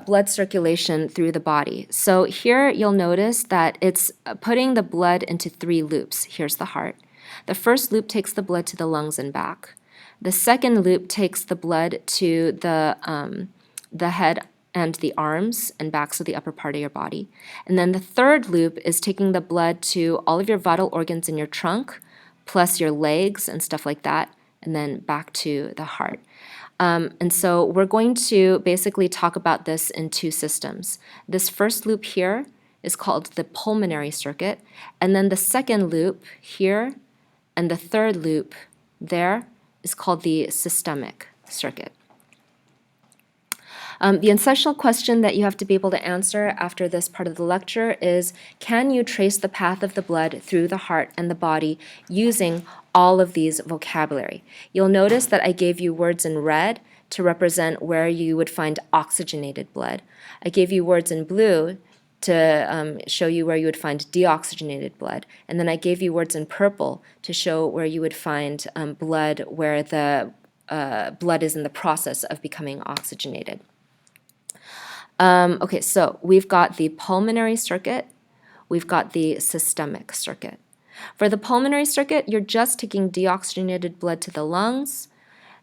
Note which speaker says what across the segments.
Speaker 1: about blood circulation through the body. So here you'll notice that it's putting the blood into 3 loops. Here's the heart. The first loop takes the blood to the lungs and back. The second loop takes the blood to the head and the arms and back, so the upper part of your body. And then the third loop is taking the blood to all of your vital organs in your trunk, plus your legs and stuff like that, and then back to the heart. And so we're going to basically talk about this in 2 systems. This first loop here is called the pulmonary circuit, and then the second loop here and the third loop there is called the systemic circuit. The essential question that you have to be able to answer after this part of the lecture is, can you trace the path of the blood through the heart and the body using all of these vocabulary? You'll notice that I gave you words in red to represent where you would find oxygenated blood. I gave you words in blue to show you where you would find deoxygenated blood. And then I gave you words in purple to show where you would find blood where the blood is in the process of becoming oxygenated. Okay, so we've got the pulmonary circuit, we've got the systemic circuit. For the pulmonary circuit, you're just taking deoxygenated blood to the lungs.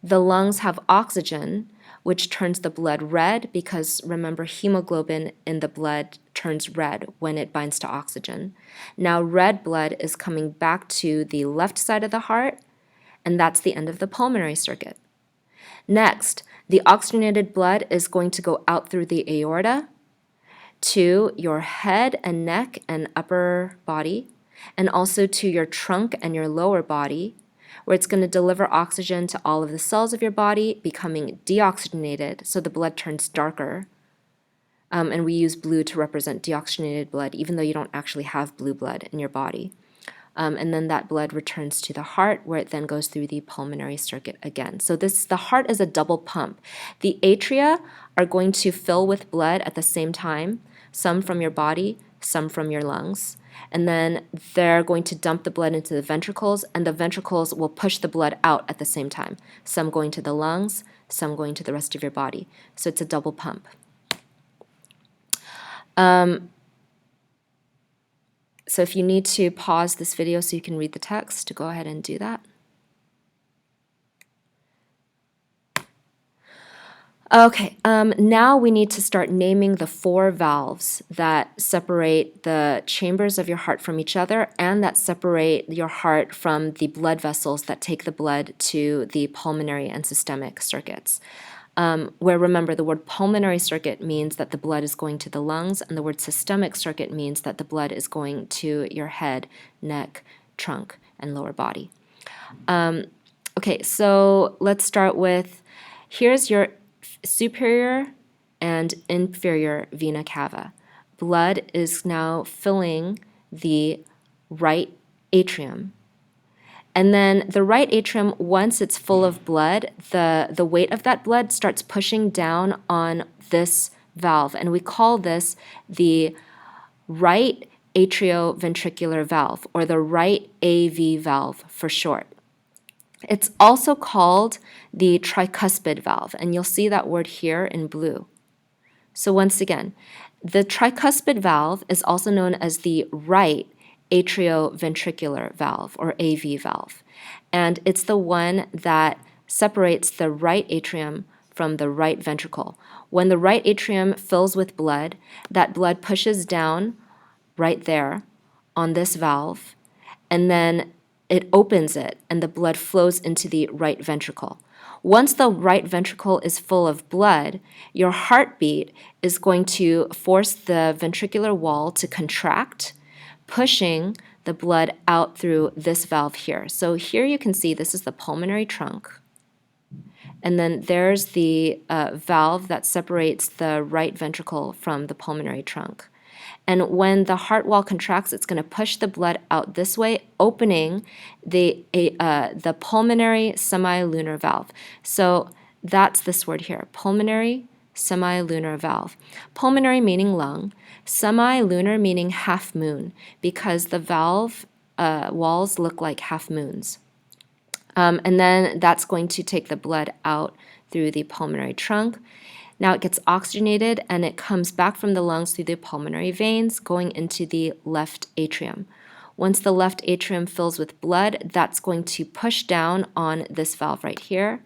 Speaker 1: The lungs have oxygen, which turns the blood red because, remember, hemoglobin in the blood turns red when it binds to oxygen. Now red blood is coming back to the left side of the heart, and that's the end of the pulmonary circuit. Next, the oxygenated blood is going to go out through the aorta to your head and neck and upper body, and also to your trunk and your lower body, where it's going to deliver oxygen to all of the cells of your body, becoming deoxygenated, so the blood turns darker. And we use blue to represent deoxygenated blood, even though you don't actually have blue blood in your body. And then that blood returns to the heart, where it then goes through the pulmonary circuit again. So the heart is a double pump. The atria are going to fill with blood at the same time, some from your body, some from your lungs. And then they're going to dump the blood into the ventricles, and the ventricles will push the blood out at the same time, some going to the lungs, some going to the rest of your body. So it's a double pump. So if you need to pause this video so you can read the text, go ahead and do that. Okay, now we need to start naming the 4 valves that separate the chambers of your heart from each other and that separate your heart from the blood vessels that take the blood to the pulmonary and systemic circuits. Where, remember, the word pulmonary circuit means that the blood is going to the lungs, and the word systemic circuit means that the blood is going to your head, neck, trunk, and lower body. Okay, so let's start with, here's your superior and inferior vena cava. Blood is now filling the right atrium. And then the right atrium, once it's full of blood, the weight of that blood starts pushing down on this valve. And we call this the right atrioventricular valve, or the right AV valve for short. It's also called the tricuspid valve, and you'll see that word here in blue. So once again, the tricuspid valve is also known as the right atrioventricular valve, or AV valve. And it's the one that separates the right atrium from the right ventricle. When the right atrium fills with blood, that blood pushes down right there on this valve, and then it opens it, and the blood flows into the right ventricle. Once the right ventricle is full of blood, your heartbeat is going to force the ventricular wall to contract, pushing the blood out through this valve here. So here you can see this is the pulmonary trunk. And then there's the valve that separates the right ventricle from the pulmonary trunk. And when the heart wall contracts, it's going to push the blood out this way, opening the pulmonary semilunar valve. So that's this word here, pulmonary semilunar valve. Pulmonary meaning lung, semilunar meaning half moon, because the valve walls look like half moons. And then that's going to take the blood out through the pulmonary trunk. Now it gets oxygenated and it comes back from the lungs through the pulmonary veins going into the left atrium. Once the left atrium fills with blood, that's going to push down on this valve right here,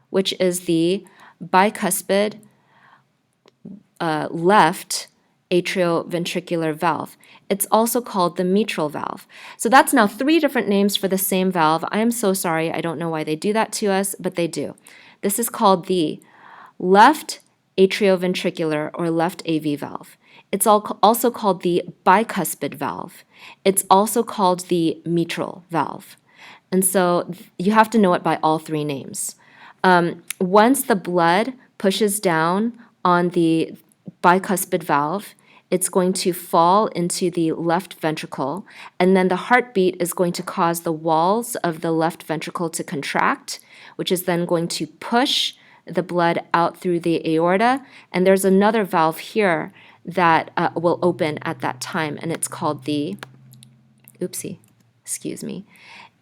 Speaker 1: which is the bicuspid left atrioventricular valve. It's also called the mitral valve. So that's now 3 different names for the same valve. I am so sorry. I don't know why they do that to us, but they do. This is called the left atrioventricular or left AV valve. It's also called the bicuspid valve. It's also called the mitral valve. And so you have to know it by all 3 names. Once the blood pushes down on the bicuspid valve, it's going to fall into the left ventricle, and then the heartbeat is going to cause the walls of the left ventricle to contract, which is then going to push the blood out through the aorta. And there's another valve here that will open at that time, and it's called the,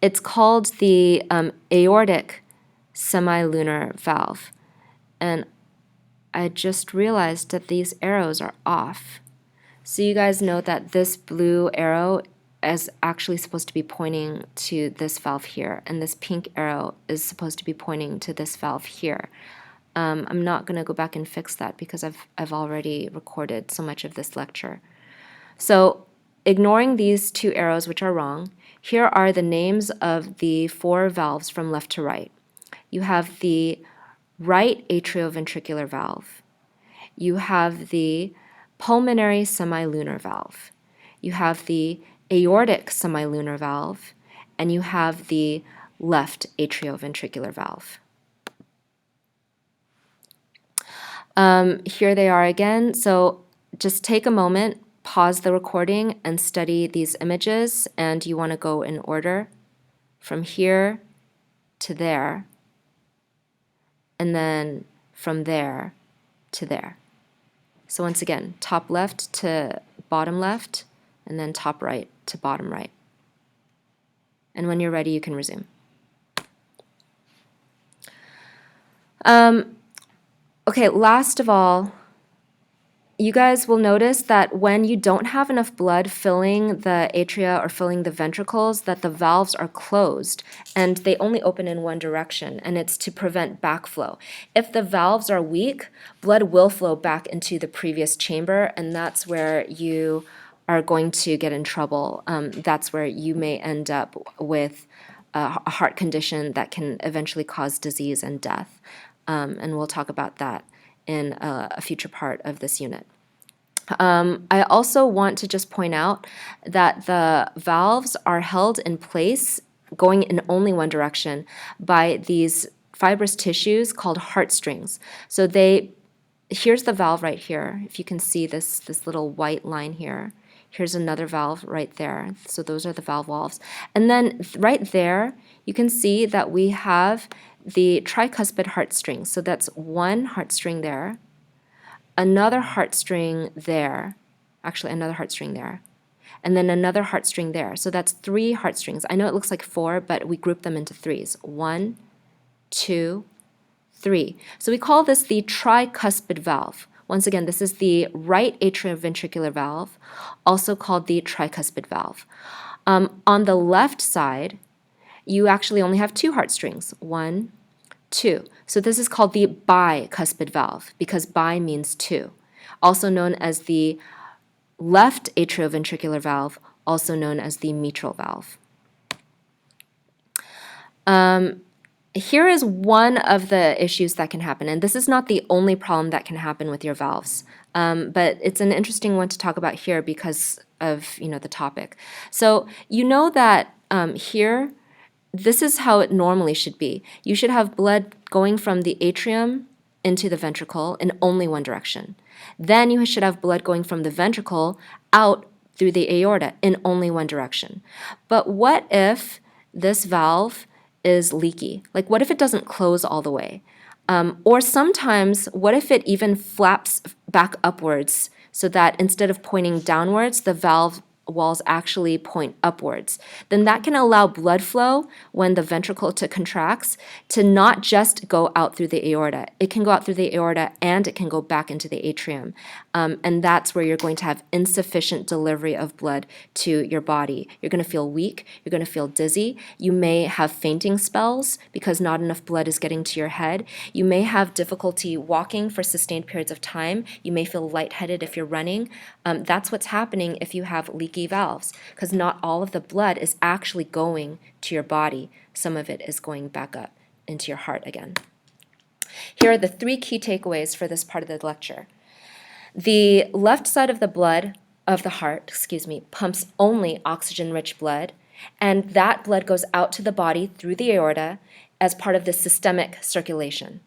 Speaker 1: it's called the aortic semilunar valve. And I just realized that these arrows are off. So you guys know that this blue arrow is actually supposed to be pointing to this valve here, and this pink arrow is supposed to be pointing to this valve here. I'm not going to go back and fix that because I've already recorded so much of this lecture. So ignoring these 2 arrows, which are wrong, here are the names of the 4 valves from left to right. You have the right atrioventricular valve. You have the pulmonary semilunar valve. You have the aortic semilunar valve, and you have the left atrioventricular valve. Here they are again. So just take a moment, pause the recording, and study these images. And you want to go in order from here to there, and then from there to there. So once again, top left to bottom left, and then top right to bottom right. And when you're ready, you can resume. Okay, last of all, you guys will notice that when you don't have enough blood filling the atria or filling the ventricles, that the valves are closed and they only open in one direction, and it's to prevent backflow. If the valves are weak, blood will flow back into the previous chamber, and that's where you are going to get in trouble. That's where you may end up with a heart condition that can eventually cause disease and death. And we'll talk about that in a future part of this unit. I also want to just point out that the valves are held in place going in only one direction by these fibrous tissues called heartstrings. So here's the valve right here. If you can see this little white line here. Here's another valve right there. So those are the valve walls. And then right there, you can see that we have the tricuspid heartstring. So that's one heartstring there, another heartstring there, actually another heartstring there, and then another heartstring there. So that's 3 heartstrings. I know it looks like 4, but we group them into 3s. 1, 2, 3. So we call this the tricuspid valve. Once again, this is the right atrioventricular valve, also called the tricuspid valve. On the left side, you actually only have 2 heartstrings. 1, 2. So this is called the bicuspid valve because bi means 2. Also known as the left atrioventricular valve, also known as the mitral valve. Here is one of the issues that can happen, and this is not the only problem that can happen with your valves, but it's an interesting one to talk about here because of the topic. So you know that here, this is how it normally should be. You should have blood going from the atrium into the ventricle in only one direction. Then you should have blood going from the ventricle out through the aorta in only one direction. But what if this valve is leaky? Like, what if it doesn't close all the way? Or sometimes, what if it even flaps back upwards so that instead of pointing downwards, the valve walls actually point upwards, then that can allow blood flow when the ventricle contracts to not just go out through the aorta. It can go out through the aorta and it can go back into the atrium. And that's where you're going to have insufficient delivery of blood to your body. You're going to feel weak. You're going to feel dizzy. You may have fainting spells because not enough blood is getting to your head. You may have difficulty walking for sustained periods of time. You may feel lightheaded if you're running. That's what's happening if you have leaky valves, because not all of the blood is actually going to your body. Some of it is going back up into your heart again. Here are the 3 key takeaways for this part of the lecture. The left side of the heart, pumps only oxygen-rich blood, and that blood goes out to the body through the aorta as part of the systemic circulation.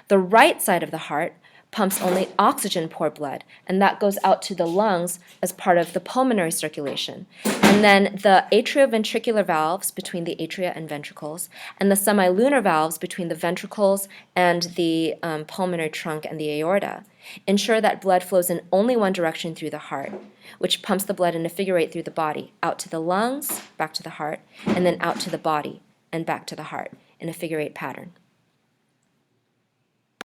Speaker 1: The right side of the heart pumps only oxygen-poor blood, and that goes out to the lungs as part of the pulmonary circulation. And then the atrioventricular valves between the atria and ventricles, and the semilunar valves between the ventricles and the pulmonary trunk and the aorta ensure that blood flows in only one direction through the heart, which pumps the blood in a figure 8 through the body, out to the lungs, back to the heart, and then out to the body and back to the heart in a figure 8 pattern.